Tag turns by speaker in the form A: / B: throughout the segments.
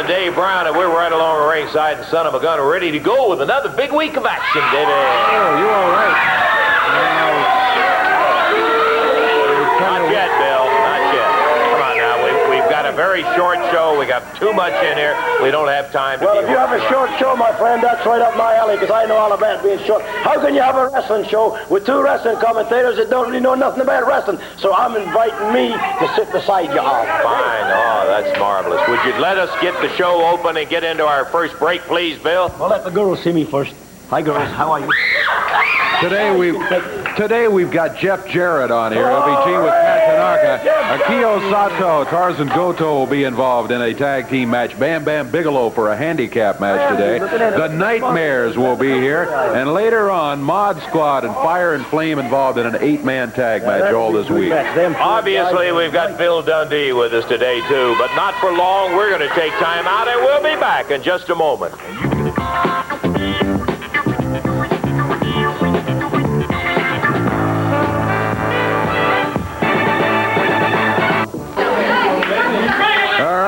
A: and Dave Brown, and we're right along the ringside and son of a gun, ready to go with another big week of action, David.
B: Oh, you all right?
A: Not yet, Bill. Not yet. Come on now. We've got a very short show. We got too much in here. We don't have time to
C: Well, if you have a short show, my friend, that's right up my alley, because I know all about being short. How can you have a wrestling show with two wrestling commentators that don't really know nothing about wrestling? So I'm inviting me to sit beside you all.
A: Fine. Oh, that's marvelous. Would you let us get the show open and get into our first break, please, Bill?
C: Well, let the girls see me first. Hi, girls. How are you?
B: Today we've got Jeff Jarrett on here. He'll be teamed with Pat Tanaka. Akio Sato, Tarzan Goto will be involved in a tag team match. Bam Bam Bigelow for a handicap match today. The Nightmares will be here. And later on, Mod Squad and Fire and Flame involved in an 8-man tag match all this week.
A: Obviously, we've got Bill Dundee with us today, too. But not for long. We're going to take time out, and we'll be back in just a moment.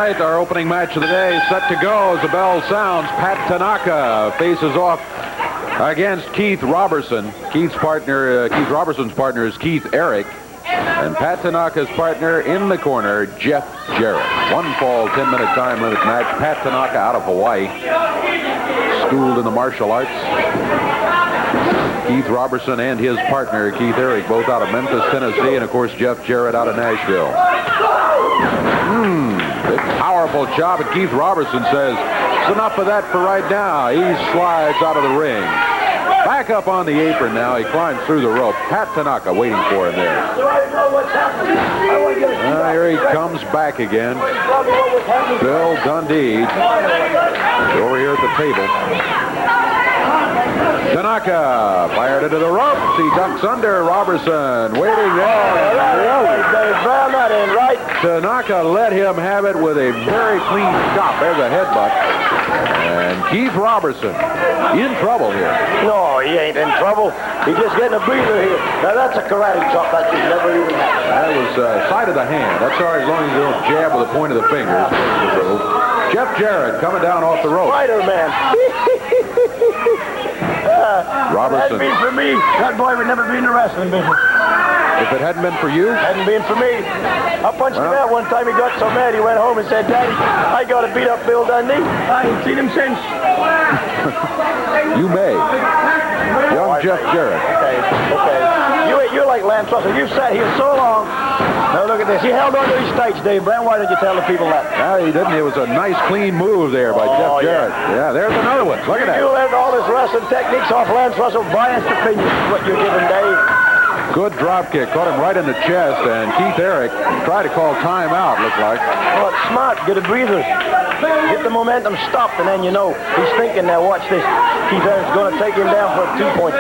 B: Our opening match of the day is set to go as the bell sounds. Pat Tanaka faces off against Keith Robertson. Keith Robertson's partner is Keith Eric. And Pat Tanaka's partner in the corner, Jeff Jarrett. One fall, 10-minute time limit match. Pat Tanaka out of Hawaii. Schooled in the martial arts. Keith Robertson and his partner, Keith Eric, both out of Memphis, Tennessee. And, of course, Jeff Jarrett out of Nashville. Big powerful job, and Keith Robertson says, it's enough of that for right now. He slides out of the ring. Back up on the apron now. He climbs through the rope. Pat Tanaka waiting for him there. Here he comes back again. Bill Dundee over here at the table. Tanaka fired into the ropes. He ducks under Robertson. Waiting there. Tanaka let him have it with a very clean chop. There's a headbutt. And Keith Robertson in trouble here.
C: No, he ain't in trouble. He's just getting a breather here. Now, that's a karate chop. That should never even happen.
B: That was side of the hand. That's all right as long as you don't jab with the point of the finger. Jeff Jarrett coming down off the rope.
C: Spider-Man.
B: Robertson.
C: That'd be for me. That boy would never be in the wrestling business.
B: If it hadn't been for you?
C: Hadn't been for me. I punched him out one time. He got so mad he went home and said, Daddy, I got to beat up Bill Dundee. I ain't seen him since.
B: You may. Young Jeff Jarrett.
C: Okay. You're like Lance Russell. You've sat here so long. Now look at this. He held on to his stakes, Dave Brown. Why did you tell the people that?
B: No, he didn't. It was a nice, clean move there by Jeff Jarrett. Yeah, there's another one. Look at that.
C: You learned all this wrestling techniques off Lance Russell. Biased opinion is what you're giving, Dave.
B: Good drop kick. Caught him right in the chest, and Keith Eric tried to call timeout, looked like.
C: Oh, it's smart. Get a breather. Get the momentum stopped, and then you know. He's thinking now, watch this. Keith Eric's going to take him down for 2 points.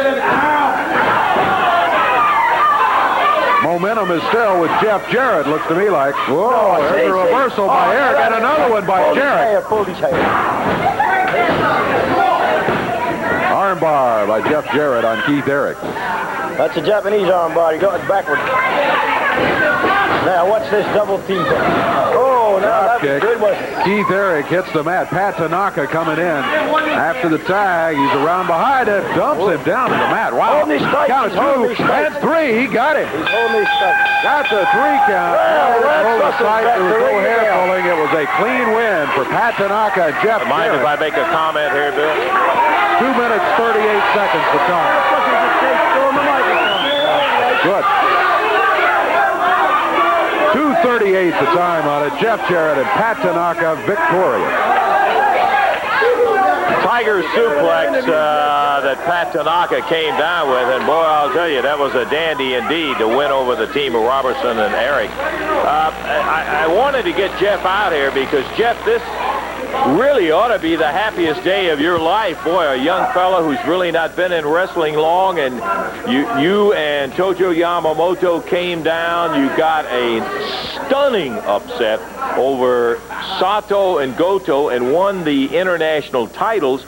B: Momentum is still with Jeff Jarrett, looks to me like. Whoa, there's a reversal by Eric, and another one by Jarrett.
C: Pulled his hair.
B: Armbar by Jeff Jarrett on Keith Eric.
C: That's a Japanese armbar. He got it backward. Now, watch this double team. Oh, now that was good, wasn't it?
B: Keith Eric hits the mat. Pat Tanaka coming in after the tag. He's around behind it. Dumps him down to the mat. Wow. Count of 2 and 3. He got him.
C: He's holding his stakes.
B: Got the 3 count. There was no hair pulling. It was a clean win for Pat Tanaka and Jeff Jarrett.
A: Mind if I make a comment here, Bill?
B: 2 minutes, 38 seconds to time. Good. 2:38 the time on it. Jeff Jarrett and Pat Tanaka victorious.
A: Tiger suplex that Pat Tanaka came down with, and boy, I'll tell you, that was a dandy indeed to win over the team of Robertson and Eric. I wanted to get Jeff out here because, Jeff, this really ought to be the happiest day of your life. Boy, a young fella who's really not been in wrestling long, and you and Tojo Yamamoto came down. You got a stunning upset over Sato and Goto and won the international titles.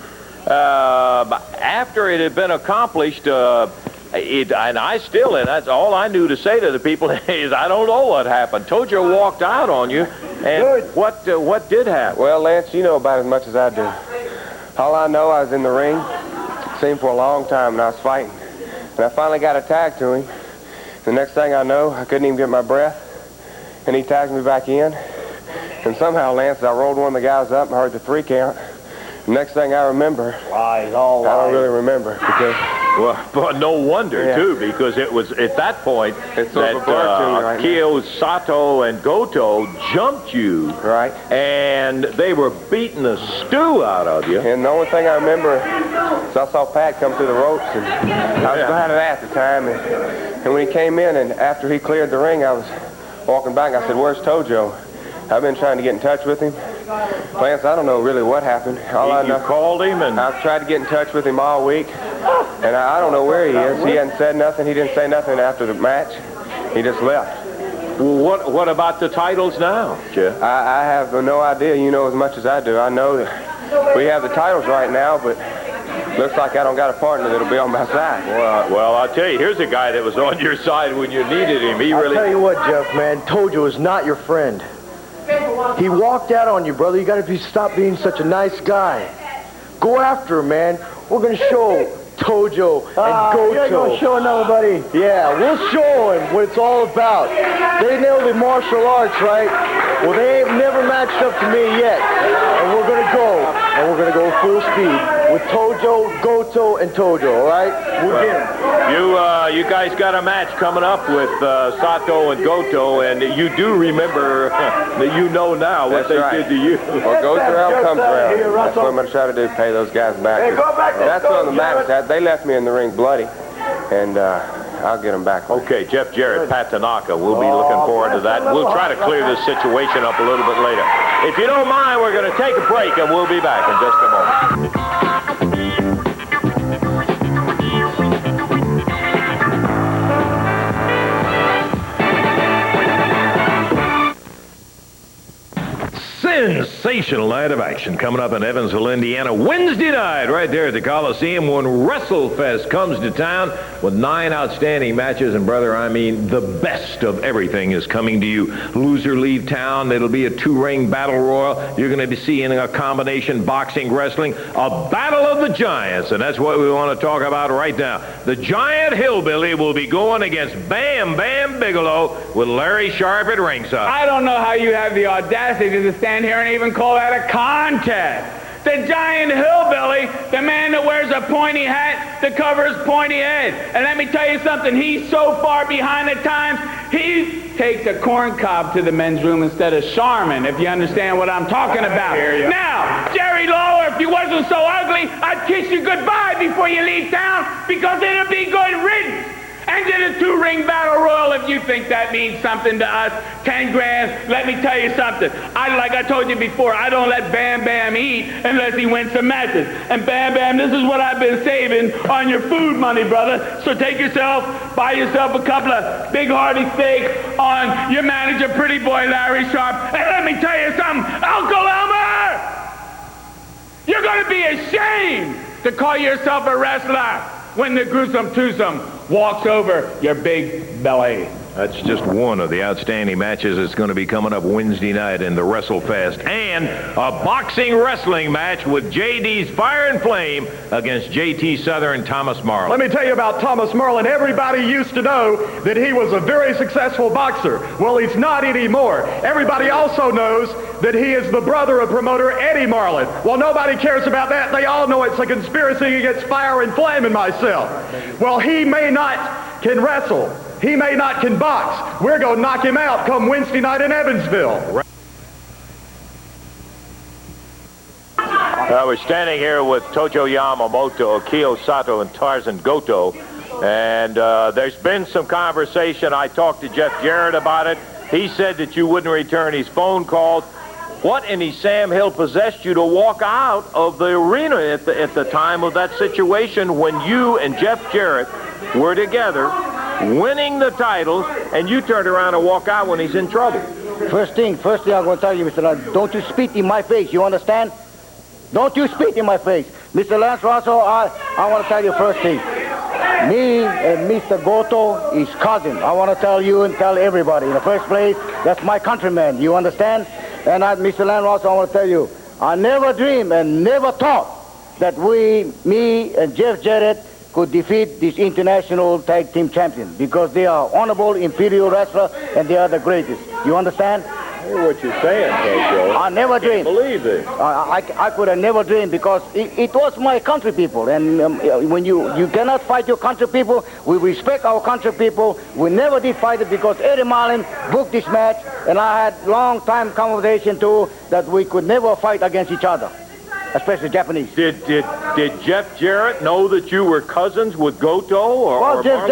A: After it had been accomplished, and that's all I knew to say to the people is I don't know what happened. Tojo walked out on you, And what did happen?
D: Well, Lance, you know about as much as I do. All I know, I was in the ring, seemed for a long time, and I was fighting. And I finally got a tag to him. The next thing I know, I couldn't even get my breath. And he tagged me back in. And somehow, Lance, I rolled one of the guys up and heard the 3 count. The next thing I remember,
C: Lies, all lies.
D: I don't really remember because...
A: Well, but no wonder, too, because it was at that point
D: It's
A: that
D: right
A: Kyo Sato and Goto jumped you.
D: Right.
A: And they were beating the stew out of you.
D: And the only thing I remember is I saw Pat come through the ropes, and I was behind it at the time. And when he came in, and after he cleared the ring, I was walking back, and I said, "Where's Tojo?" I've been trying to get in touch with him. Lance, I don't know really what happened. All I know,
A: You called him, and
D: I've tried to get in touch with him all week, and I don't know where he is. He hasn't said nothing. He didn't say nothing after the match. He just left.
A: well, what about the titles now, Jeff?
D: I have no idea. You know as much as I do. I know that we have the titles right now, but looks like I don't got a partner that'll be on my side.
A: Well, I'll tell you, here's a guy that was on your side when you needed him. He
C: I'll
A: really...
C: tell you what, Jeff, man, Tojo is not your friend. He walked out on you, brother. You got to stop being such a nice guy. Go after him, man. We're going to show Tojo and Goto. You're going to show nobody. Yeah, we'll show him what it's all about. They know the martial arts, right? Well, they ain't never matched up to me yet. And we're going to go. And we're going to go full speed with Tojo, Goto, and Tojo, all right? We'll get him.
A: You guys got a match coming up with Sato and Goto, and you do remember that you know now what
D: That's right.
A: they did to you.
D: What goes around comes around. That's what I'm going to try to do, pay those guys back.
C: Hey, go back to
D: That's
C: the
D: what the
C: Jared.
D: match. They left me in the ring bloody, and I'll get them back.
A: Okay, Jeff Jarrett, Pat Tanaka. We'll be looking forward to that. We'll try to clear this situation up a little bit later. If you don't mind, we're going to take a break, and we'll be back in just a moment. Sensational night of action coming up in Evansville, Indiana, Wednesday night, right there at the Coliseum when WrestleFest comes to town with 9 outstanding matches. And brother, I mean, the best of everything is coming to you. Loser leave town. It'll be a 2-ring battle royal. You're going to be seeing a combination boxing, wrestling, a battle of the giants, and that's what we want to talk about right now. The Giant Hillbilly will be going against Bam Bam Bigelow with Larry Sharp at ringside.
E: I don't know how you have the audacity to stand here and even call that a contest. The Giant Hillbilly, the man that wears a pointy hat, that covers pointy head. And let me tell you something, he's so far behind the times, he takes a corn cob to the men's room instead of Charmin, if you understand what I'm talking about. Now, Jerry Lawler, if you wasn't so ugly, I'd kiss you goodbye before you leave town, because it'll be good riddance. And did a 2-ring battle royal if you think that means something to us. 10 grand, let me tell you something. Like I told you before, I don't let Bam Bam eat unless he wins some matches. And Bam Bam, this is what I've been saving on your food money, brother. So take yourself, buy yourself a couple of big hearty steaks on your manager, pretty boy Larry Sharp. And let me tell you something, Uncle Elmer! You're gonna be ashamed to call yourself a wrestler when the gruesome twosome walks over your big belly.
A: That's just one of the outstanding matches that's going to be coming up Wednesday night in the WrestleFest. And a boxing wrestling match with JD's Fire and Flame against JT Southern Thomas Marlin.
F: Let me tell you about Thomas Marlin. Everybody used to know that he was a very successful boxer. Well, he's not anymore. Everybody also knows that he is the brother of promoter Eddie Marlin. Well, nobody cares about that. They all know it's a conspiracy against Fire and Flame and myself. Well, he may not can wrestle. He may not can box. We're going to knock him out come Wednesday night in Evansville.
A: We're standing here with Tojo Yamamoto, Akio Sato, and Tarzan Goto. And there's been some conversation. I talked to Jeff Jarrett about it. He said that you wouldn't return his phone calls. What in the Sam Hill possessed you to walk out of the arena at the time of that situation when you and Jeff Jarrett were together, winning the titles, and you turned around and walk out when he's in trouble?
C: First thing I'm going to tell you, Mr. Lance, don't you spit in my face, you understand? Don't you spit in my face. Mr. Lance Russell, I want to tell you first thing. Me and Mr. Goto is cousin. I want to tell you and tell everybody. In the first place, that's my countryman, you understand?
G: And Mr. Landross, I want to tell you, I never dreamed and never thought that me and Jeff Jarrett could defeat this international tag team champion, because they are honorable imperial wrestler and they are the greatest. You understand?
A: I hear what you're saying, Tojo.
G: I never dreamed.
A: Believe it.
G: I could have never dreamed, because it was my country people. And when you cannot fight your country people, we respect our country people. We never did fight it, because Eddie Marlin booked this match, and I had long time conversation too that we could never fight against each other, especially Japanese.
A: Did Jeff Jarrett know that you were cousins with Goto?
G: Well, Jeff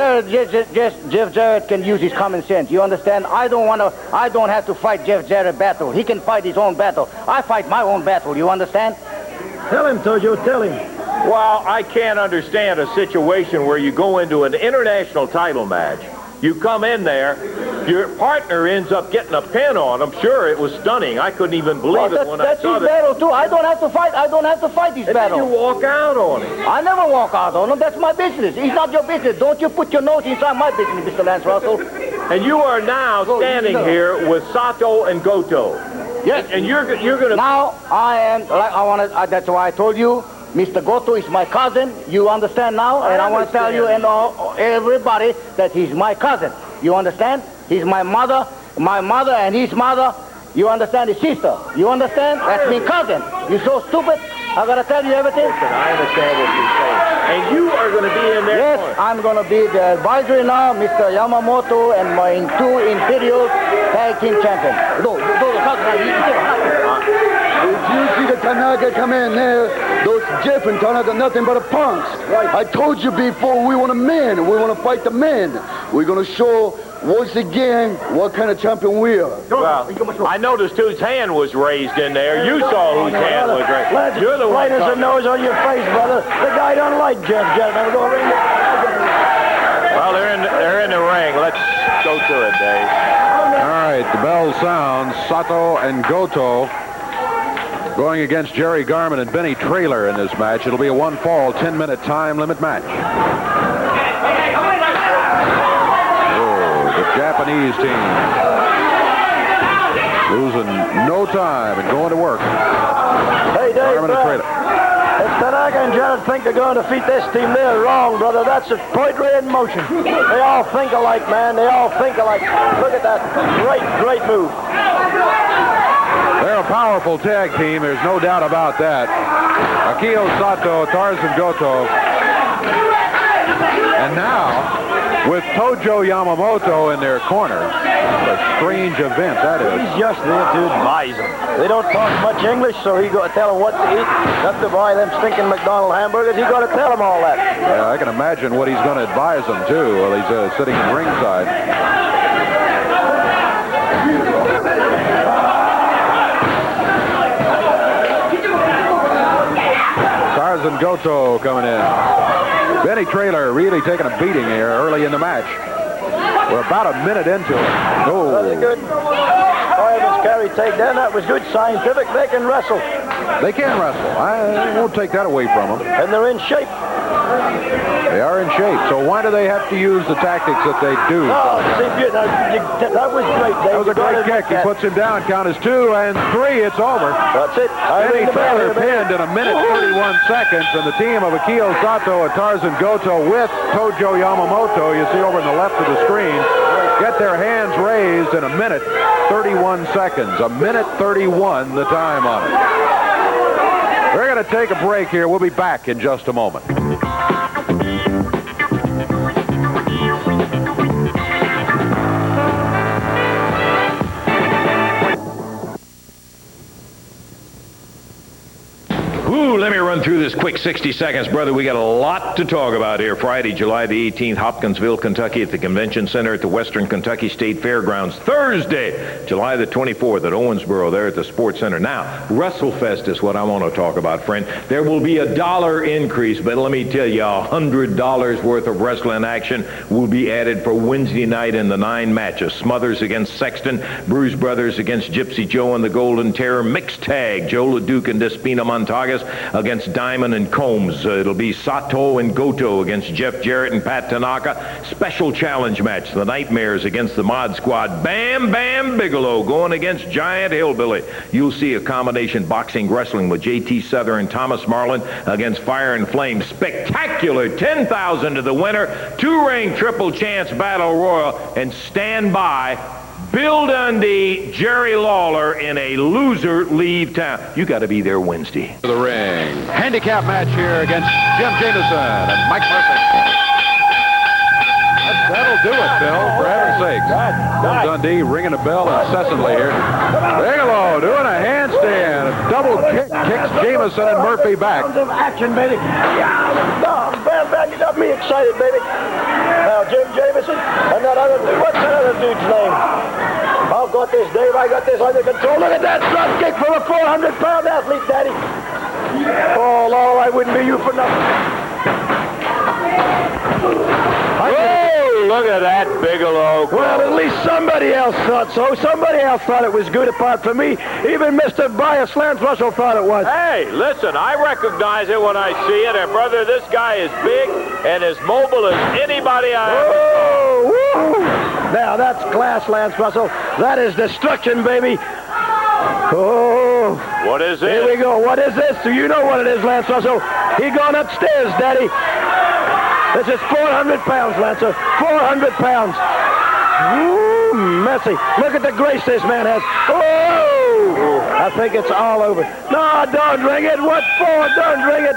G: Jarrett can use his common sense. You understand? I don't have to fight Jeff Jarrett battle. He can fight his own battle. I fight my own battle. You understand?
C: Tell him, Tojo, tell him.
A: Well, I can't understand a situation where you go into an international title match. You come in there, your partner ends up getting a pin on him. Sure, it was stunning. I couldn't even believe it when I saw that.
G: That's his battle too. I don't have to fight his battle.
A: And then you walk out on him.
G: I never walk out on him. That's my business. It's not your business. Don't you put your nose inside my business, Mr. Lance Russell.
A: And you are now standing here with Sato and Goto.
G: Yes.
A: And you're going to...
G: Now, that's why I told you, Mr. Goto is my cousin. You understand now? And I want to tell you and everybody that he's my cousin. You understand? He's my mother and his mother. You understand? His sister. You understand? That's me cousin. You so stupid. I got to tell you everything.
A: Listen, I understand what you're saying. And you are going to be in there.
G: Yes, I'm going to be the advisory now, Mr. Yamamoto, and my two Imperial Tag Team Champions.
H: Did you see the Tanaka come in there? Those Jeff and Tanaka, nothing but a punks. Right. I told you before, we want a man. We want to fight the men. We're going to show once again what kind of champion we are.
A: Well, I noticed whose hand was raised in there. You saw whose hand was raised. You're the one.
C: Right as a nose on your face, brother. The guy don't like Jeff Jarrett.
A: Well, they're in the ring. Let's go to it, Dave.
B: All right, the bell sounds. Sato and Goto going against Jerry Garman and Benny Traylor in this match. It'll be a one-fall, 10-minute time limit match. Oh, the Japanese team losing no time and going to work.
C: Hey, Dave,
B: Garman and Traylor.
C: if Tanaka and Jarrett think they're going to defeat this team, they're wrong, brother. That's a poetry in motion. They all think alike, man. They all think alike. Look at that. Great move.
B: They're a powerful tag team. There's no doubt about that. Akio Sato, Tarzan Goto. And now, with Tojo Yamamoto in their corner, what a strange event that is.
C: He's just there to advise them. They don't talk much English, so he got to tell them what to eat, not to buy them stinking McDonald's hamburgers. He got to tell them all that.
B: Yeah, I can imagine what he's going to advise them, too, while he's sitting in ringside. Tarzan Goto coming in. Benny Traylor really taking a beating here early in the match. We're about a minute into it. Oh.
C: That was good. Evans carry takedown. That was good. Scientific. They can wrestle.
B: They can wrestle. I won't take that away from them.
C: And they're in shape.
B: They are in shape. So why do they have to use the tactics that they do?
C: Oh, see, that was great, Dave.
B: That was a great kick. He puts him down. Count is 2 and 3. It's over.
C: That's it.
B: Benny Traylor pinned in a minute 31 seconds, and the team of Akio Sato and Tarzan Goto with Tojo Yamamoto, you see over in the left of the screen, get their hands raised in a minute 31 seconds. A minute 31 the time on it. We're going to take a break here. We'll be back in just a moment.
A: Ooh, let me run through this quick 60 seconds, brother. We got a lot to talk about here. Friday, July the 18th, Hopkinsville, Kentucky at the Convention Center at the Western Kentucky State Fairgrounds. Thursday, July the 24th at Owensboro there at the Sports Center. Now, WrestleFest is what I want to talk about, friend. There will be a $1 increase, but let me tell you, $100 worth of wrestling action will be added for Wednesday night in the 9 matches. Smothers against Sexton, Bruise Brothers against Gypsy Joe and the Golden Terror, mixed tag, Joe LeDuc and Despina Montagas against Diamond and Combs. It'll be Sato and Goto against Jeff Jarrett and Pat Tanaka. Special challenge match. The Nightmares against the Mod Squad. Bam Bam Bigelow going against Giant Hillbilly. You'll see a combination boxing wrestling with J.T. Souther and Thomas Marlin against Fire and Flame. Spectacular 10,000 to the winner. 2-ring triple chance battle royal. And stand by. Bill Dundee, Jerry Lawler in a loser leave town. You got to be there Wednesday.
B: To the ring. Handicap match here against Jim Jameson and Mike Murphy. That'll do it, Bill, for heaven's sakes. Bill Dundee ringing a bell incessantly here. Bigelow doing a handstand. A double kick kicks Jameson and Murphy back.
C: Action, baby. Yeah, Bam, you got me excited, baby. Now, Jim Jameson and that other, what's that other dude's name? I've got this, Dave. I got this under control. Look at that drop kick for a 400-pound athlete, Daddy. Oh, Lord, I wouldn't be you for nothing.
A: Oh, look at that, Bigelow.
C: Well, at least somebody else thought so. Somebody else thought it was good apart from me. Even Mr. Bias Lance Russell thought it was.
A: Hey, listen, I recognize it when I see it. And, brother, this guy is big and as mobile as anybody I ever saw.
C: Woo! Now, that's class, Lance Russell. That is destruction, baby. Oh.
A: What is it?
C: Here we go. What is this? Do you know what it is, Lance Russell? He gone upstairs, Daddy. This is 400 pounds, Lancer. 400 pounds. Ooh, messy. Look at the grace this man has. Oh! I think it's all over. No, don't ring it. What for? Don't ring it.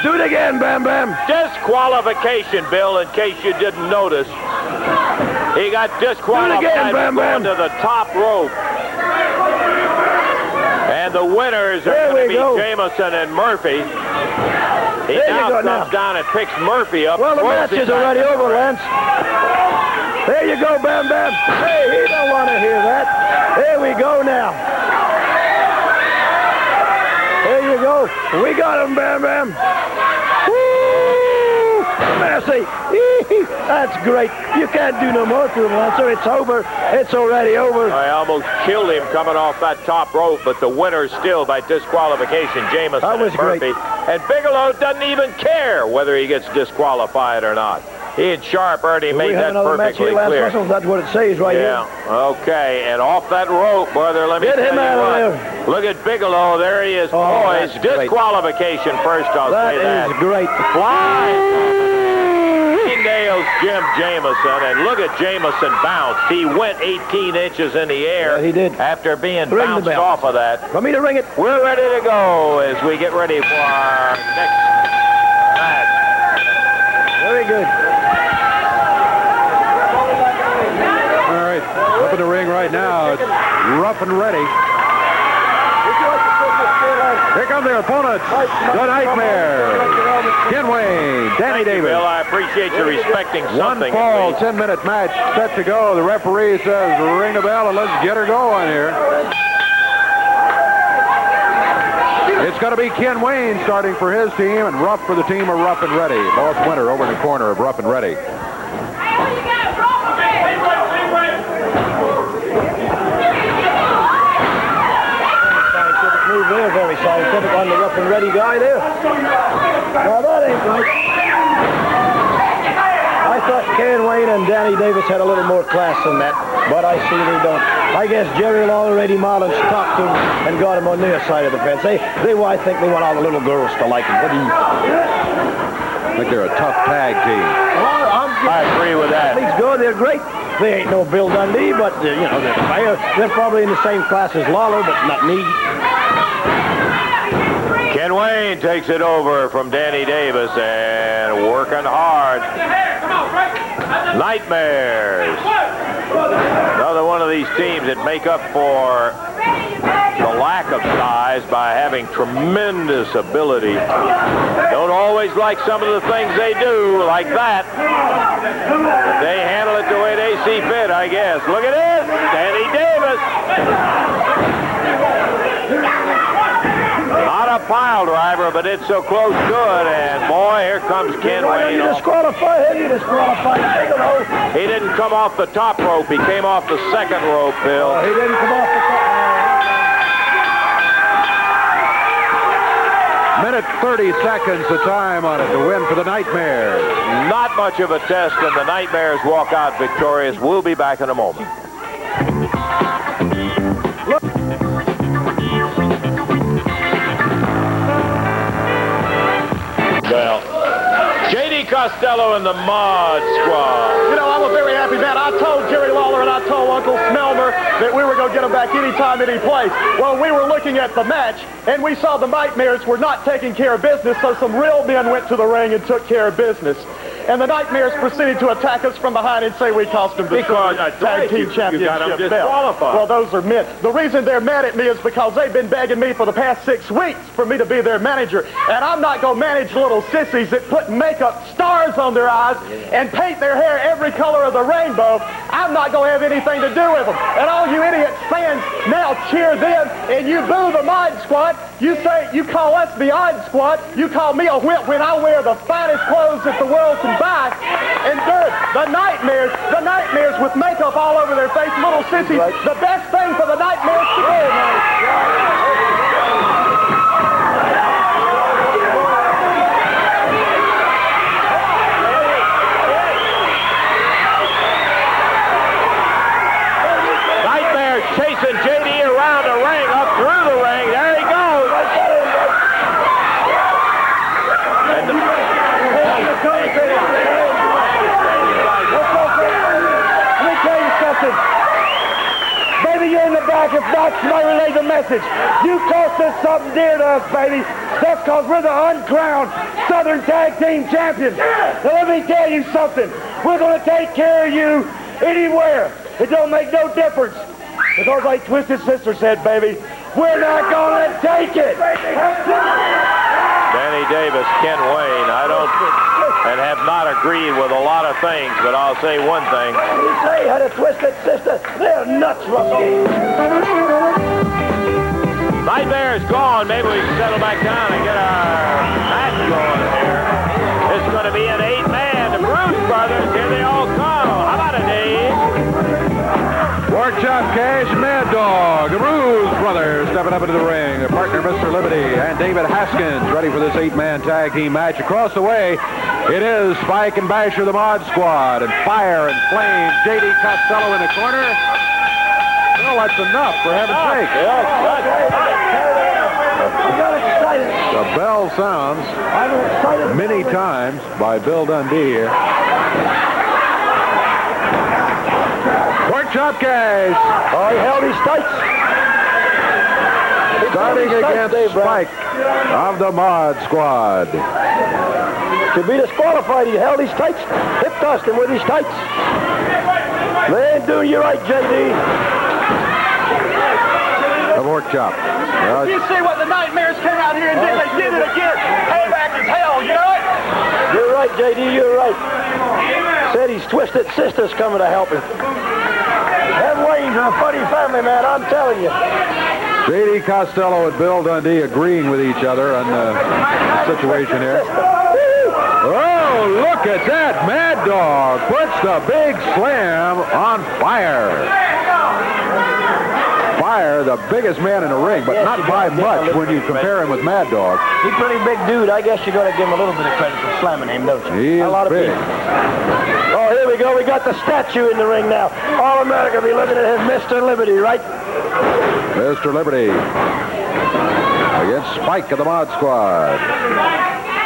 C: Do it again, Bam Bam.
A: Disqualification, Bill, in case you didn't notice. He got disqualified
C: again, Bam Bam.
A: to the top rope. And the winners are going to be Jameson and Murphy. He now comes down and picks Murphy up.
C: Well, the match is already over, Lance. There you go, Bam Bam. Hey, he don't want to hear that. There we go now. There you go. We got him, Bam Bam. Woo! Mercy. That's great. You can't do no more to him, Lancer. It's over. It's already over.
A: I almost killed him coming off that top rope, but the winner still by disqualification, Jameson
C: that was
A: and Murphy.
C: Great.
A: And Bigelow doesn't even care whether he gets disqualified or not. He and Sharp already made that perfectly clear.
C: Russell? That's what it says right here.
A: Yeah, okay. And off that rope, brother, let me
C: Get
A: tell
C: him
A: you
C: out
A: what.
C: of there.
A: Look at Bigelow. There he is. Boys, disqualification first, I'll say that.
C: That is great.
A: Fly. Nails Jim Jameson, and look at Jameson bounce. He went 18 inches in the air.
C: Yeah, he did.
A: After being bounced off of that.
C: Want me to ring it?
A: We're ready to go as we get ready for our next match.
C: Very good.
B: All right, up in the ring right now. It's rough and ready. Here come their opponents, the Nightmare, Ken Wayne, Danny Davis.
A: Bill, I appreciate you respecting something.
B: One fall, 10-minute match set to go. The referee says ring the bell and let's get her going here. It's going to be Ken Wayne starting for his team and Ruff for the team of Rough and Ready. Both winner over in the corner of Rough and Ready.
C: Move there, very scientific on the Rough and Ready guy there. Now that ain't right. I thought Ken Wayne and Danny Davis had a little more class than that, but I see they don't. I guess Jerry Lawler, Eddie Marlin stopped him and got him on their side of the fence. I think they want all the little girls to like him. What do you think?
B: I think they're a tough tag team.
A: I agree with that.
C: Athletes go, they're great. They ain't no Bill Dundee, but they're probably in the same class as Lawler, but not me.
A: Ken Wayne takes it over from Danny Davis and working hard. Nightmares. Another one of these teams that make up for the lack of size by having tremendous ability. Don't always like some of the things they do, like that. But they handle it the way they see fit, I guess. Look at this, Danny Davis. Not a pile driver, but it's so close to it. And boy, here comes Ken Wayne.
C: You disqualified him, you disqualified Bigelow.
A: He didn't come off the top rope. He came off the second rope, Bill.
C: He didn't come off the top.
B: Minute 30 seconds the time on it to win for the Nightmares.
A: Not much of a test, and the Nightmares walk out victorious. We'll be back in a moment. Well, J.D. Costello and the Mod Squad.
F: You know, I'm a very happy man. I told Jerry Lawler and I told Uncle Smelmer that we were going to get them back anytime, any place. Well, we were looking at the match, and we saw the Nightmares were not taking care of business, so some real men went to the ring and took care of business. And the Nightmares proceeded to attack us from behind and say we cost them the tag team championship belt. Well, those are men. The reason they're mad at me is because they've been begging me for the past 6 weeks for me to be their manager. And I'm not going to manage little sissies that put makeup stars on their eyes and paint their hair every color of the rainbow. I'm not going to have anything to do with them. And all you idiot fans now cheer them and you boo the Mod Squad. You say, you call us the Odd Squad. You call me a wimp when I wear the finest clothes that the world can buy. And the Nightmares with makeup all over their face, little sissies, the best thing for the Nightmares to do.
A: Chasing J.D. around the ring, up through the ring. There he goes. And
G: Let me tell you something. Baby, you're in the back. If not, you might relay the message. You cost us something dear to us, baby. That's because we're the uncrowned Southern Tag Team Champions. Now, let me tell you something. We're going to take care of you anywhere. It don't make no difference. Because like Twisted Sister said, baby, we're not going to take it.
A: Danny Davis, Ken Wayne, I don't and have not agreed with a lot of things, but I'll say one thing.
G: You say had a Twisted Sister, they're nuts, Rusty.
A: Nightmare's gone. Maybe we can settle back down and get our match going here. It's going to be an 8-man. The Bruce Brothers, here they all come. How about it, Dave?
B: Pork Chop Cash, Mad Dog, the Bruise Brothers stepping up into the ring. Their partner, Mr. Liberty, and David Haskins ready for this 8-man tag team match. Across the way, it is Spike and Basher, the Mod Squad, and Fire and Flame, J.D. Costello in the corner. Well, that's enough, for heaven's sake. The bell sounds many times by Bill Dundee here. Pork Chop Cash.
G: Oh, he held his tights.
B: Starting against Spike of the Mod Squad.
G: To be disqualified, he held his tights. Hip tossed him with his tights. They ain't doing you right, J.D.
B: The Pork Chop. Well,
F: You see what the Nightmares came out here and did? They did it again. Payback is hell, you know it?
G: You're right, J.D., you're right. Said his Twisted Sister's coming to help him. Them Wayne's are a funny family, man, I'm telling you.
B: J.D. Costello and Bill Dundee agreeing with each other on the situation here. Oh, look at that. Mad Dog puts the big slam on Fire. Fire, the biggest man in the ring, but not by much when you compare him with Mad Dog.
G: He's a pretty big dude. I guess you got to give him a little bit of credit for slamming him, don't you?
B: He is
G: a lot
B: big.
G: Of oh, here we go. We got the statue in the ring now. All America be looking at him, Mr. Liberty, right?
B: Mr. Liberty against Spike of the Mod Squad.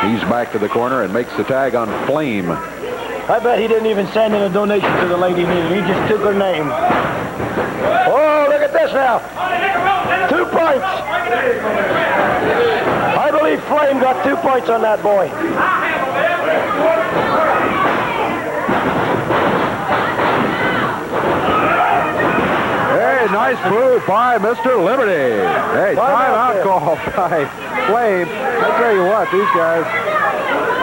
B: He's back to the corner and makes the tag on Flame.
G: I bet he didn't even send in a donation to the lady neither. He just took her name. Oh, look at this now. 2 points. I believe Flame got 2 points on that boy.
B: Hey, nice move by Mr. Liberty. Hey, timeout call by Flame. I tell you what, these guys.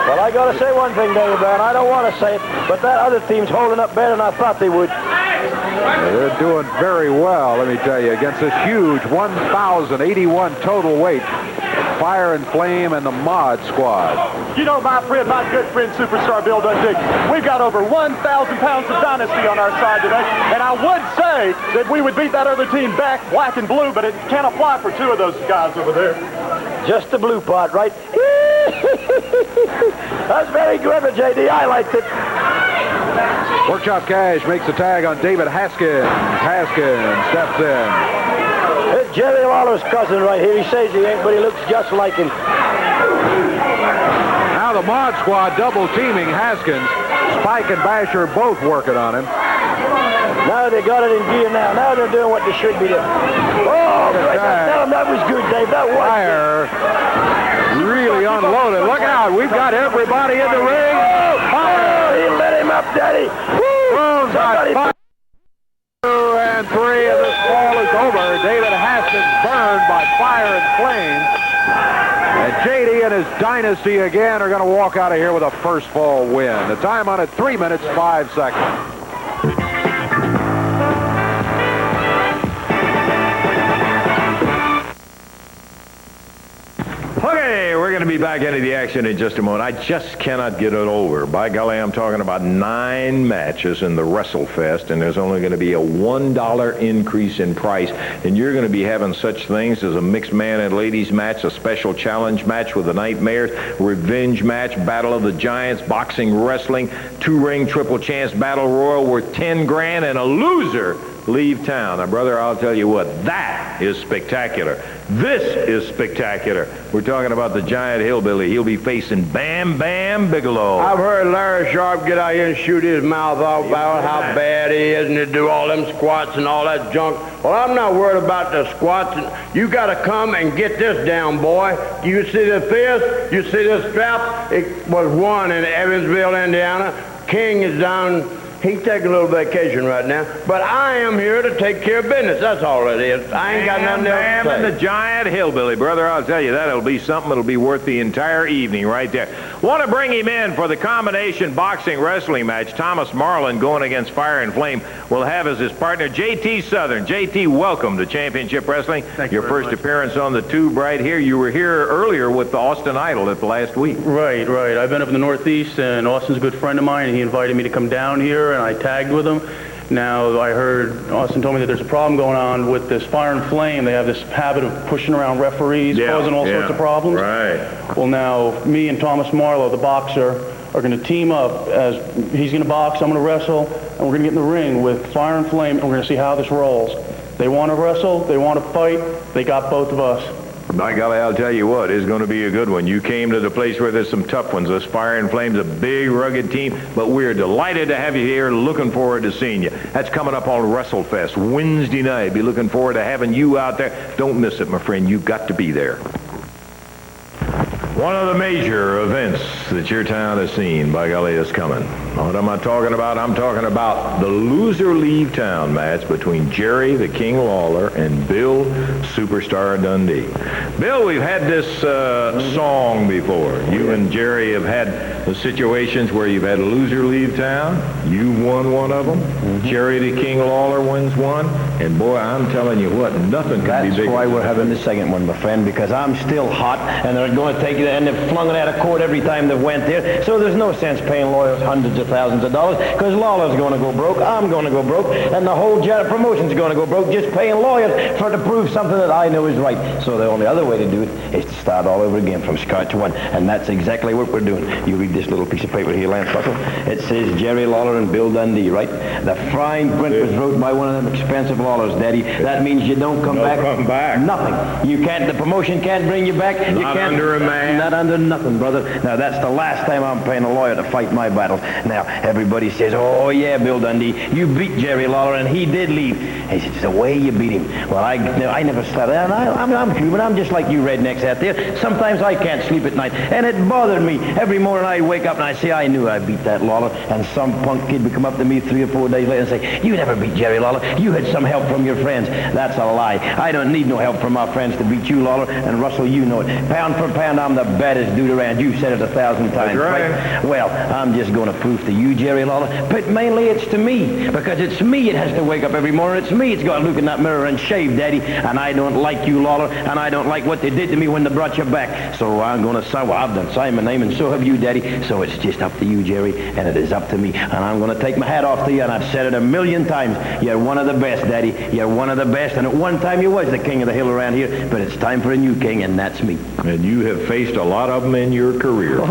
G: Well, I got to say one thing, David Brown. I don't want to say it, but that other team's holding up better than I thought they would.
B: They're doing very well, let me tell you, against this huge 1,081 total weight. Fire and Flame and the Mod Squad.
F: You know, my friend, my good friend, Superstar Bill Dundee, we've got over 1,000 pounds of dynasty on our side today, and I would say that we would beat that other team back, black and blue, but it can't apply for 2 of those guys over there.
C: Just the blue part, right? That's very clever, J.D. I liked it.
B: Workshop Cash makes the tag on David Haskins. Haskins steps in.
C: It's Jerry Lawler's cousin right here. He says he ain't, but he looks just like him.
B: Now the Mod Squad double teaming Haskins. Spike and Basher both working on him.
C: Now they got it in gear now. Now they're doing what they should be doing. Oh, great. Tell them that was good, Dave. That was
B: Fire really unloaded. Look out. We've got everybody in the ring. Fire.
C: He lit him up, Daddy. Woo!
B: Somebody. 2 and 3 as this ball is over. David Haskins burned by fire and flames. And JD and his dynasty again are going to walk out of here with a first fall win. The time on it, 3 minutes, 5 seconds.
A: Okay, we're going to be back into the action in just a moment. I just cannot get it over. By golly, I'm talking about 9 matches in the WrestleFest, and there's only going to be a $1 increase in price. And you're going to be having such things as a mixed man and ladies match, a special challenge match with the Nightmares, revenge match, Battle of the Giants, boxing, wrestling, 2-ring triple chance battle royal worth 10 grand, and a loser leave town. Now, brother, I'll tell you what, that is spectacular. This is spectacular. We're talking about the giant hillbilly. He'll be facing Bam Bam Bigelow.
I: I've heard Larry Sharp get out here and shoot his mouth off about how bad he is and to do all them squats and all that junk. Well, I'm not worried about the squats. You got to come and get this down, boy. You see the fist? You see this strap? It was won in Evansville, Indiana. King is down. He's taking a little vacation right now, but I am here to take care of business. That's all it is. I ain't got nothing else to say.
A: And the giant hillbilly, brother, I'll tell you, that'll be something that'll be worth the entire evening right there. Want to bring him in for the combination boxing wrestling match. Thomas Marlin going against Fire and Flame will have as his partner J.T. Southern. J.T., welcome to Championship Wrestling.
F: Thank you
A: Your
F: very
A: first
F: much.
A: appearance on the tube right here. You were here earlier with the Austin Idol at the last week.
J: Right. I've been up in the Northeast, and Austin's a good friend of mine, and he invited me to come down here, and I tagged with him. Now, I heard Austin told me that there's a problem going on with this Fire and Flame. They have this habit of pushing around referees, causing all sorts of problems.
A: Right.
J: Well, now, me and Thomas Marlowe, the boxer, are going to team up. As he's going to box, I'm going to wrestle, and we're going to get in the ring with Fire and Flame, and we're going to see how this rolls. They want to wrestle, they want to fight, they got both of us.
A: By golly, I'll tell you what, it's going to be a good one. You came to the place where there's some tough ones. This Fire and Flame's a big, rugged team, but we're delighted to have you here. Looking forward to seeing you. That's coming up on WrestleFest Wednesday night. Be looking forward to having you out there. Don't miss it, my friend. You've got to be there. One of the major events that your town has seen, by golly, is coming. What am I talking about? I'm talking about the loser leave town match between Jerry the King Lawler and Bill Superstar Dundee. Bill, we've had this song before. You and Jerry have had the situations where you've had a loser leave town. You've won one of them. Jerry the King Lawler wins one. And boy, I'm telling you what, nothing could be bigger.
K: That's why we're having the second one, my friend, because I'm still hot, and they're going to take it, and they've flung it out of court every time they went there. So there's no sense paying lawyers hundreds of thousands of dollars, because Lawler's going to go broke, I'm going to go broke, and the whole promotion's going to go broke just paying lawyers to prove something that I know is right. So the only other way to do it is to start all over again from scratch one, and that's exactly what we're doing. You read this little piece of paper here, Lance Buckle. It says Jerry Lawler and Bill Dundee, right? The fine print was wrote by one of them expensive Lawlers, Daddy. That means you don't come back.
A: Come back.
K: Nothing. You can't. The promotion can't bring you back. You
A: Not
K: can't.
A: under a man.
K: Not under nothing, brother. Now that's the last time I'm paying a lawyer to fight my battles. Now everybody says, "Oh yeah, Bill Dundee, you beat Jerry Lawler, and he did leave." He says, "The way you beat him." Well, I never started. And I'm Cuban. I'm just like you rednecks out there. Sometimes I can't sleep at night, and it bothered me every morning. I wake up and I say, "I knew I beat that Lawler." And some punk kid would come up to me 3 or 4 days later and say, "You never beat Jerry Lawler. You had some help from your friends." That's a lie. I don't need no help from my friends to beat you, Lawler. And Russell, you know it. Pound for pound, I'm the baddest dude around. You've said it 1,000 times.
A: That's right.
K: Well, I'm just going to prove to you, Jerry Lawler, but mainly it's to me, because it's me it has to wake up every morning. It's me it's got to look in that mirror and shave, Daddy. And I don't like you, Lawler, and I don't like what they did to me when they brought you back. So I'm going to sign. Well, I've done sign my name, and so have you, Daddy. So it's just up to you, Jerry, and it is up to me. And I'm going to take my hat off to you, and I've said it 1,000,000 times. You're one of the best, Daddy. Daddy. You're one of the best, and at one time you was the king of the hill around here, but it's time for a new king, and that's me.
A: And you have faced a lot of them in your career.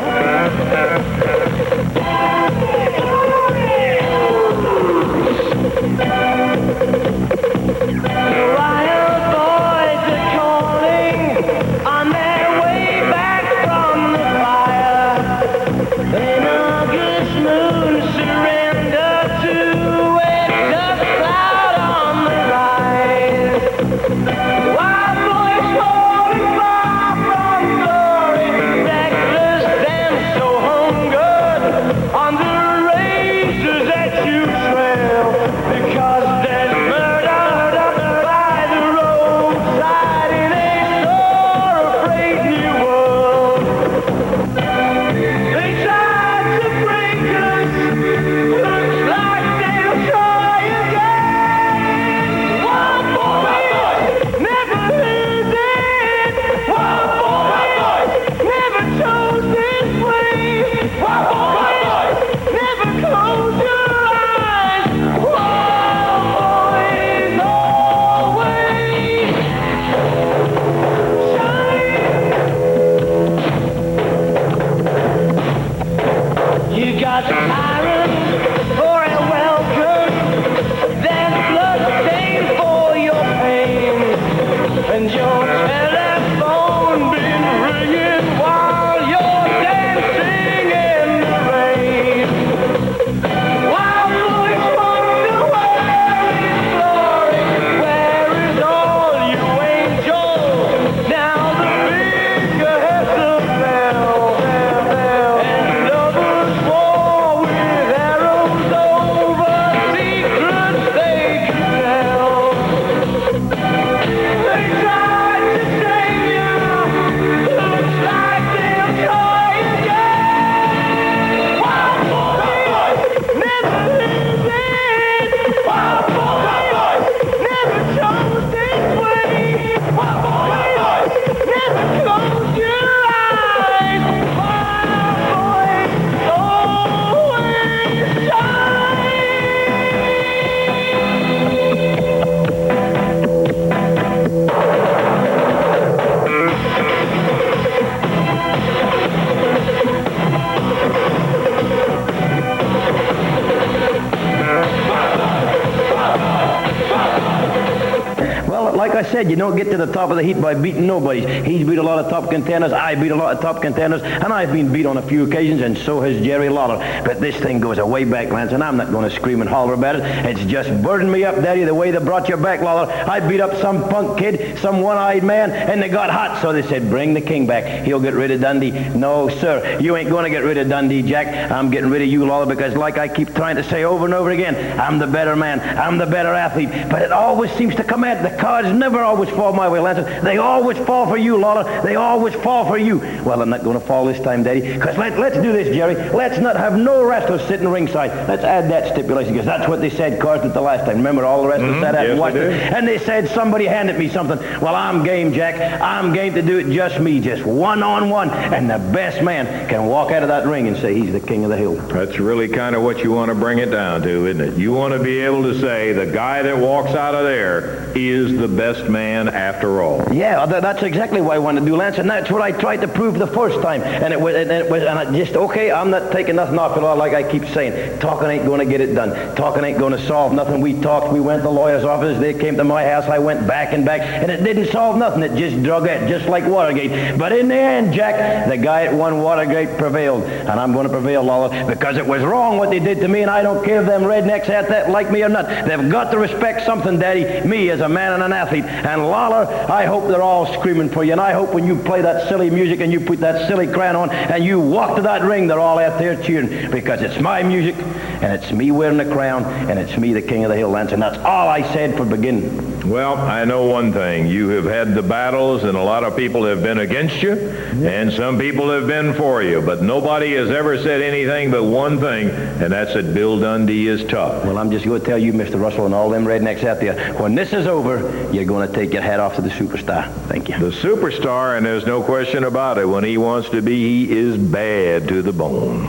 K: Like I said, you don't get to the top of the heap by beating nobody. He's beat a lot of top contenders. I beat a lot of top contenders. And I've been beat on a few occasions, and so has Jerry Lawler. But this thing goes a way back, Lance, and I'm not going to scream and holler about it. It's just burdened me up, Daddy, the way they brought you back, Lawler. I beat up some punk kid, some one-eyed man, and they got hot. So they said, bring the king back. He'll get rid of Dundee. No, sir. You ain't going to get rid of Dundee, Jack. I'm getting rid of you, Lawler, because like I keep trying to say over and over again, I'm the better man. I'm the better athlete. But it always seems to come at the cards never always fall my way, Lance. They always fall for you, Lawler. They always fall for you. Well, I'm not going to fall this time, Daddy, because let's do this, Jerry. Let's not have no wrestlers sitting ringside. Let's add that stipulation, because that's what they said caused it the last time. Remember, all the wrestlers sat out and watched it, and they said somebody handed me something. Well, I'm game, Jack. I'm game to do it just me, just one-on-one, and the best man can walk out of that ring and say he's the king of the hill.
A: That's really kind of what you want to bring it down to, isn't it? You want to be able to say the guy that walks out of there is the best man after all.
K: Yeah, that's exactly what I wanted to do, Lance, and that's what I tried to prove the first time. And I just, okay, I'm not taking nothing off it all, like I keep saying. Talking ain't going to get it done. Talking ain't going to solve nothing. We talked, we went to the lawyer's office, they came to my house, I went back and back, and it didn't solve nothing. It just drug out, just like Watergate. But in the end, Jack, the guy that won Watergate prevailed, and I'm going to prevail, Lawler, because it was wrong what they did to me, and I don't care if them rednecks out that like me or not. They've got to respect something, Daddy, me as a man and an athlete. And Lawler, I hope they're all screaming for you, and I hope when you play that silly music and you put that silly crown on and you walk to that ring, they're all out there cheering, because it's my music, and it's me wearing the crown, and it's me the king of the hill, Lance, and that's all I said for beginning.
A: Well, I know one thing. You have had the battles, and a lot of people have been against you, and some people have been for you, but nobody has ever said anything but one thing, and that's that Bill Dundee is tough.
K: Well, I'm just going to tell you, Mr. Russell, and all them rednecks out there, when this is over, you're going to take your hat off to the superstar. Thank you.
A: The superstar, and there's no question about it, when he wants to be, he is bad to the bone.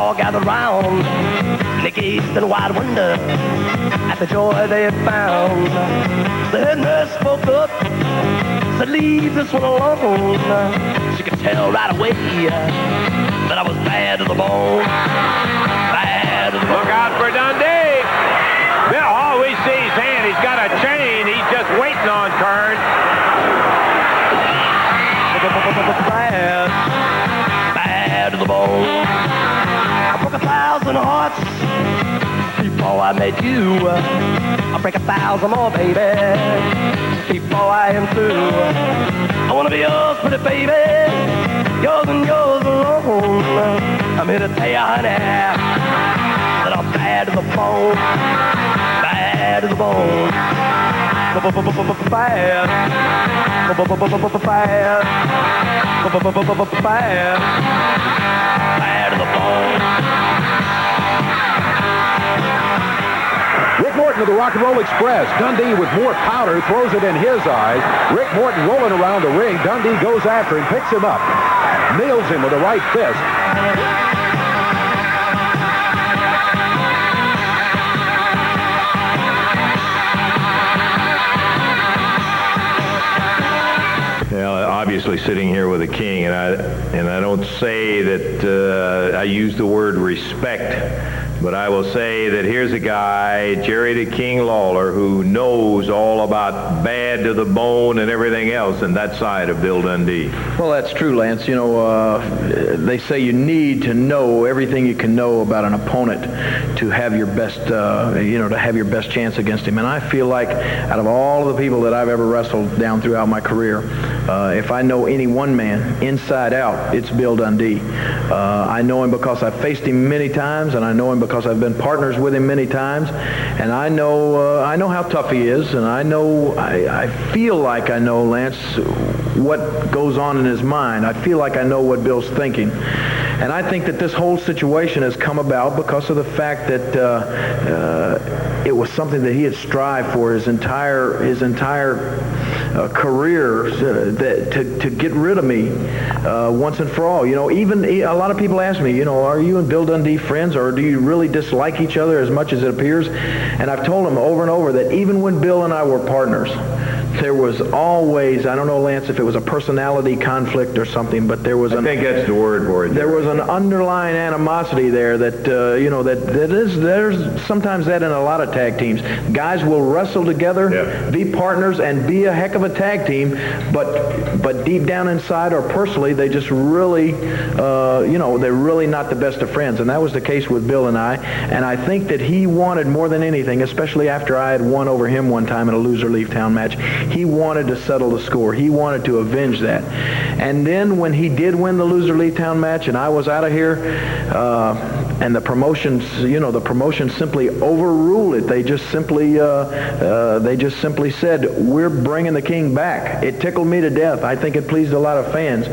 L: all gathered round. They gazed in wide wonder at the joy they had found. The head nurse spoke up, said, leave this one alone. She could tell right away that I was bad to the bone. Bad to the bone.
A: Look out for Dundee. Bill, all we see is hand. He's got a chain. He's just waiting on Kern.
L: Bad. Bad to the bone. I broke 1,000 hearts before I met you. I'll break 1,000 more, baby, before I am through. I wanna be yours, pretty baby, yours and yours alone. I'm here to tell you, honey, that I'm bad to the bone, bad to the bone. Bad, bad, bad to the bone.
B: Rick Morton of the Rock and Roll Express. Dundee with more powder throws it in his eyes. Rick Morton rolling around the ring. Dundee goes after him, picks him up, nails him with a right fist.
A: Well, obviously sitting here with a king, and I don't say that I use the word respect, but I will say that here's a guy, Jerry the King Lawler, who knows all about bad to the bone and everything else, and that side of Bill Dundee.
M: Well, that's true, Lance. You know, they say you need to know everything you can know about an opponent to have your best, to have your best chance against him. And I feel like out of all of the people that I've ever wrestled down throughout my career, if I know any one man inside out, it's Bill Dundee. I know him because I've faced him many times, and I know him because I've been partners with him many times, and I know how tough he is, and I feel like I know, Lance, what goes on in his mind. I feel like I know what Bill's thinking. And I think that this whole situation has come about because of the fact that it was something that he had strived for his entire career to get rid of me once and for all. You know, even a lot of people ask me, you know, are you and Bill Dundee friends, or do you really dislike each other as much as it appears? And I've told them over and over that even when Bill and I were partners, there was always, I don't know, Lance, if it was a personality conflict or something, but there was
A: I think that's the word for it.
M: There was an underlying animosity there that, there's sometimes that in a lot of tag teams. Guys will wrestle together, be partners, and be a heck of a tag team, but deep down inside or personally, they just really, they're really not the best of friends. And that was the case with Bill and I. And I think that he wanted more than anything, especially after I had won over him one time in a loser leave town match, he wanted to settle the score. He wanted to avenge that. And then when he did win the loser leave town match and I was out of here, and the promotions simply overruled it. They just simply said, we're bringing the king back. It tickled me to death. I think it pleased a lot of fans.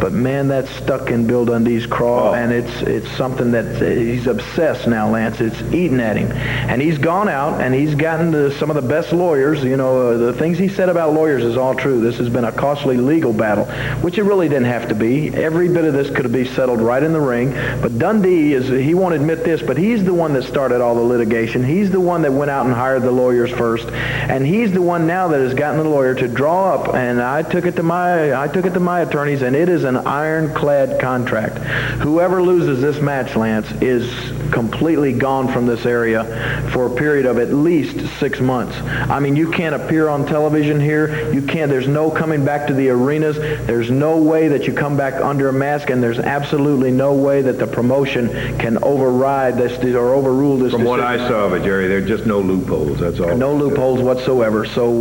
M: But man, that's stuck in Bill Dundee's craw, and it's something that he's obsessed now, Lance. It's eating at him. And he's gone out and he's gotten to some of the best lawyers. You know, the things he said about lawyers is all true. This has been a costly legal battle, which it really didn't have to be. Every bit of this could have been settled right in the ring. But Dundee he won't admit this, but he's the one that started all the litigation. He's the one that went out and hired the lawyers first, and he's the one now that has gotten the lawyer to draw up. And I took it to my attorneys, and it is an ironclad contract. Whoever loses this match, Lance, is completely gone from this area for a period of at least 6 months. I mean, you can't appear on television here. You can't. There's no coming back to the arenas. There's no way that you come back under a mask, and there's absolutely no way that the promotion can override this or overrule this
A: From
B: decision.
A: what I saw of it, Jerry, there are just no loopholes. That's all.
M: No loopholes whatsoever. So,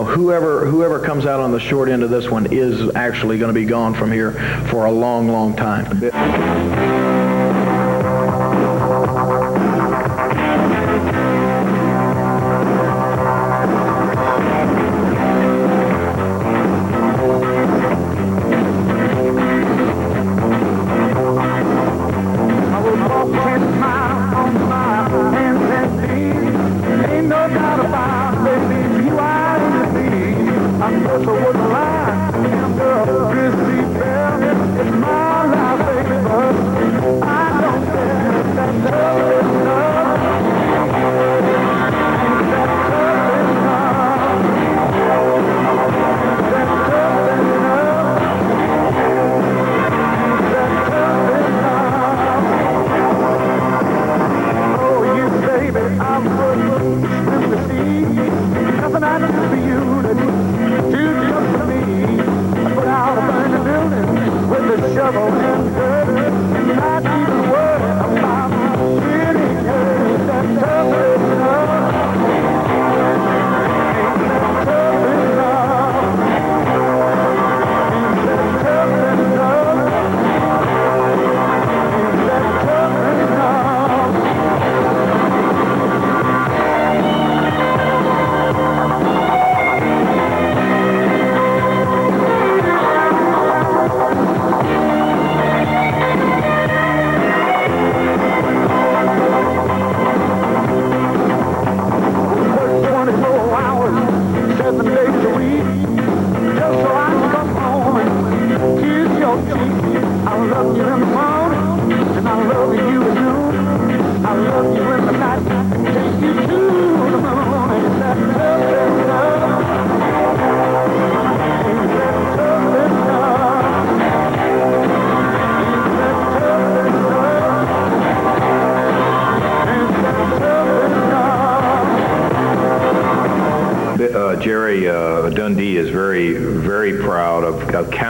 M: whoever comes out on the short end of this one is actually going to be gone from here for a long, long time.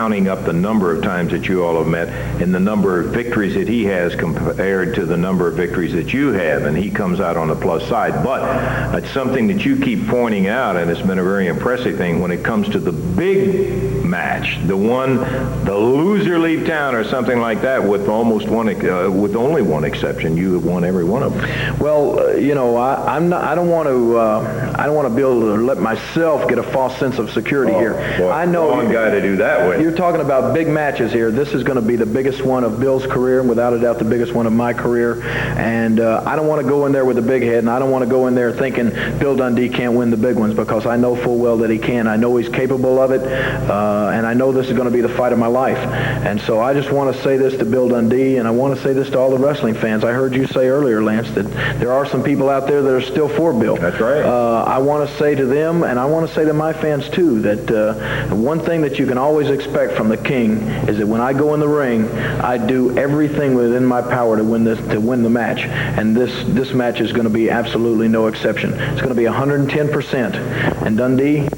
N: counting up the number of times that you all have met and the number of victories that he has compared to the number of victories that you have, and he comes out on the plus side. But it's something that you keep pointing out, and it's been a very impressive thing when it comes to the big match, the loser leave town or something like that, with with only one exception. You have won every one of them.
M: Well, I don't want to be able to let myself get a false sense of security here.
N: Boy,
M: I know
N: wrong guy to do that with.
M: You're talking about big matches here. This is going to be the biggest one of Bill's career, and without a doubt the biggest one of my career. And I don't want to go in there with a big head, and I don't want to go in there thinking Bill Dundee can't win the big ones, because I know full well that he can. I know he's capable of it, and I know this is going to be the fight of my life. And so I just want to say this to Bill Dundee, and I want to say this to all the wrestling fans. I heard you say earlier, Lance, that there are some people out there that are still for Bill.
N: That's right.
M: I want to say to them, and I want to say to my fans too, that one thing that you can always expect from the King is that when I go in the ring, I do everything within my power to win the match. And this match is going to be absolutely no exception. It's going to be 110%. And Dundee,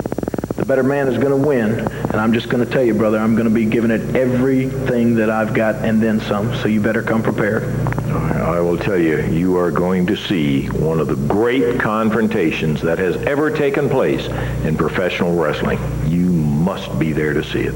M: the better man, is going to win. And I'm just going to tell you, brother, I'm going to be giving it everything that I've got and then some. So you better come prepared.
N: I will tell you, you are going to see one of the great confrontations that has ever taken place in professional wrestling. You must be there to see it.